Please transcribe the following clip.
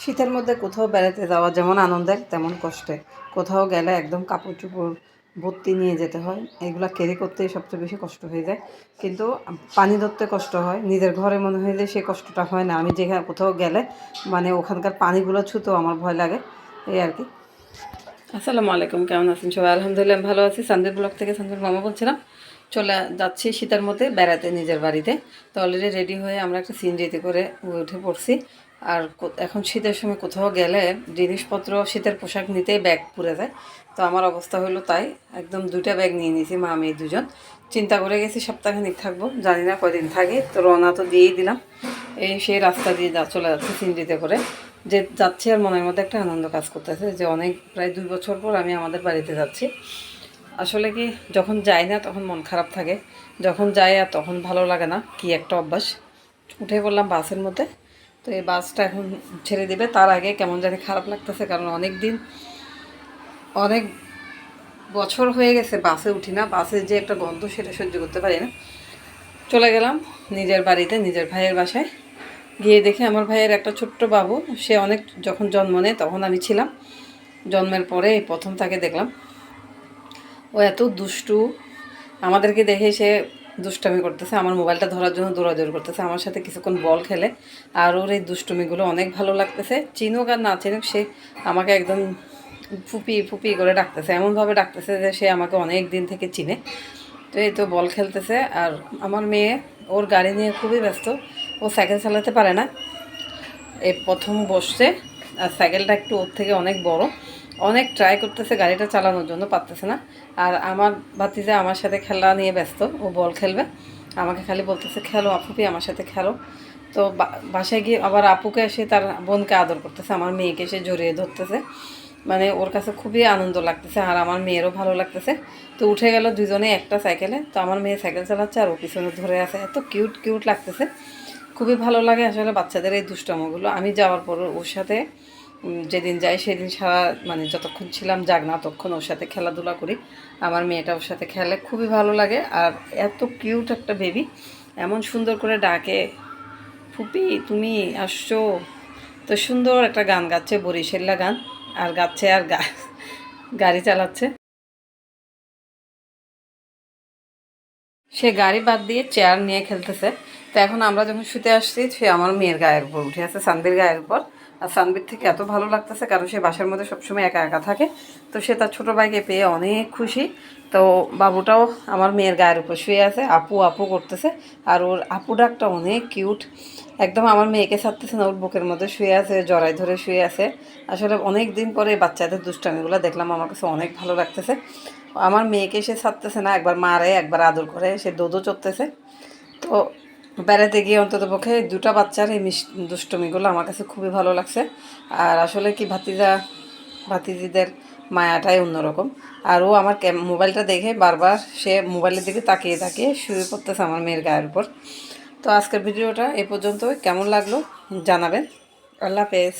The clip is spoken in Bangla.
শীতের মধ্যে কোথাও বেড়াতে যাওয়া যেমন আনন্দের তেমন কষ্টে। কোথাও গেলে একদম কাপড় চোপড় ভর্তি নিয়ে যেতে হয়, এগুলা ক্যারি করতেই সবচেয়ে বেশি কষ্ট হয়ে যায়। কিন্তু পানি ধরতে কষ্ট হয়, নিজের ঘরে মনে হয় যে সে কষ্টটা হয় না। আমি যেখানে কোথাও গেলে মানে ওখানকার পানিগুলো ছুতেও আমার ভয় লাগে, এই আর কি। আসসালামু আলাইকুম, কেমন আছেন সবাই? আলহামদুলিল্লাহ ভালো আছি। সানজির ব্লগ থেকে সানজির মামা বলছিলাম। চলে যাচ্ছি শীতের মধ্যে বেড়াতে নিজের বাড়িতে। তো অলরেডি রেডি হয়ে আমরা একটা সিনজিতে করে উঠে পড়ছি। আর এখন শীতের সময় কোথাও গেলে জিনিসপত্র শীতের পোশাক নিতেই ব্যাগ পুড়ে যায়। তো আমার অবস্থা হলো তাই, একদম 2টা ব্যাগ নিয়ে নিয়েছি, মা মেয়ে দুজন। চিন্তা করে গেছি সপ্তাহখানিক থাকবো, জানি না কয়দিন থাকি। তো রওনা তো দিয়েই দিলাম, এই সেই রাস্তা দিয়ে চলে যাচ্ছে সিনজিতে করে। যে যাচ্ছি আর মনের মধ্যে একটা আনন্দ কাজ করতেছে যে অনেক প্রায় 2 বছর পর আমি আমাদের বাড়িতে যাচ্ছি। আসলে কি, যখন যাই না তখন মন খারাপ থাকে, যখন যাই আর তখন ভালো লাগে না, কি একটা অভ্যাস। উঠে পড়লাম বাসের মধ্যে। তো এই বাসটা এখন ছেড়ে দিবে, তার আগে কেমন জানি খারাপ লাগতেছে, কারণ অনেক বছর হয়ে গেছে বাসে উঠি না। বাসে যে একটা গন্ধ সেটা সহ্য করতে পারি না। চলে গেলাম নিজের বাড়িতে, নিজের ভাইয়ের বাসায়। গিয়ে দেখি আমার ভাইয়ের একটা ছোট্ট বাবু, সে অনেক যখন জন্ম নেয় তখন আমি ছিলাম, জন্মের পরে এই প্রথম তাকে দেখলাম। ও এত দুষ্টু, আমাদেরকে দেখে সে দুষ্টামি করতেছে, আমার মোবাইলটা ধরার জন্য দৌড়াদৌড়ি করতেছে, আমার সাথে কিছুক্ষণ বল খেলে। আর ওর এই দুষ্টুমিগুলো অনেক ভালো লাগতেছে। চিনুক আর না চিনুক, সে আমাকে একদম ফুপি ফুপি করে ডাকতেছে, এমনভাবে ডাকতেছে যে সে আমাকে অনেক দিন থেকে চিনে। তো এই তো বল খেলতেছে। আর আমার মেয়ে ওর গাড়ি নিয়ে খুবই ব্যস্ত, ও সাইকেল চালাতে পারে না, এই প্রথম বসছে। আর সাইকেলটা একটু ওর থেকে অনেক বড়, অনেক ট্রাই করতেছে গাড়িটা চালানোর জন্য, পারতেছে না। আর আমার ভাতিজা আমার সাথে খেলা নিয়ে ব্যস্ত, ও বল খেলবে, আমাকে খালি বলতেছে খেলো আপুপি আমার সাথে খেলো। তো বাসায় গিয়ে আবার আপুকে এসে তার বোনকে আদর করতেছে, আমার মেয়েকে এসে জড়িয়ে ধরতেছে। মানে ওর কাছে খুবই আনন্দ লাগতেছে, আর আমার মেয়েরও ভালো লাগতেছে। তো উঠে গেল দুজনে একটা সাইকেলে। তো আমার মেয়ে সাইকেল চালাচ্ছে আর ও পিছনে ধরে আছে, এত কিউট কিউট লাগতেছে, খুবই ভালো লাগে আসলে বাচ্চাদের এই দুষ্টামোগুলো। আমি যাওয়ার পর ওর সাথে যেদিন যাই সেদিন সারা মানে যতক্ষণ ছিলাম যাক না ততক্ষণ ওর সাথে খেলাধুলা করি। আমার মেয়েটা ওর সাথে খেলে, খুবই ভালো লাগে। আর এত কিউট একটা বেবি, এমন সুন্দর করে ডাকে, ফুপি তুমি আসছো। তো সুন্দর একটা গান গাচ্ছে, বরিশাল্লা গান, আর গাচ্ছে আর গাড়ি চালাচ্ছে। সে গাড়ি বাদ দিয়ে চেয়ার নিয়ে খেলতেছে। তো এখন আমরা যখন শুতে আসছি, সে আমার মেয়ের গায়ের উপর উঠে আছে, সানবির গায়ের উপর। আর সানবির থেকে এত ভালো লাগতেছে, কারণ সে বাসার মধ্যে সবসময় একা একা থাকে। তো সে তার ছোটো ভাইকে পেয়ে অনেক খুশি। তো বাবুটাও আমার মেয়ের গায়ের উপর শুয়ে আছে, আপু আপু করতেছে। আর ওর আপু ডাকটা অনেক কিউট, একদম আমার মেয়েকে ছাড়তেছে না, ওর বুকের মধ্যে শুয়ে আছে, জড়াই ধরে শুয়ে আছে। আসলে অনেক দিন পরে বাচ্চাদের দুষ্টামিগুলো দেখলাম, আমার কাছে অনেক ভালো লাগতেছে। আমার মেয়েকে সে ছাড়তেছে না, একবার মারে একবার আদর করে, সে দোদো চড়তেছে। তো বেড়াতে গিয়ে অন্তত পক্ষে 2টা বাচ্চার এই দুষ্টমিগুলো আমার কাছে খুবই ভালো লাগছে। আর আসলে কি, ভাতিজিদের মায়াটাই অন্যরকম। আর ও আমার মোবাইলটা দেখে বারবার সে মোবাইলের দিকে তাকিয়ে তাকিয়ে শুয়ে পড়তেছে আমার মেয়ের গায়ের উপর। তো আজকের ভিডিওটা এ পর্যন্ত, কেমন লাগলো জানাবেন। আল্লাহ হাফেজ।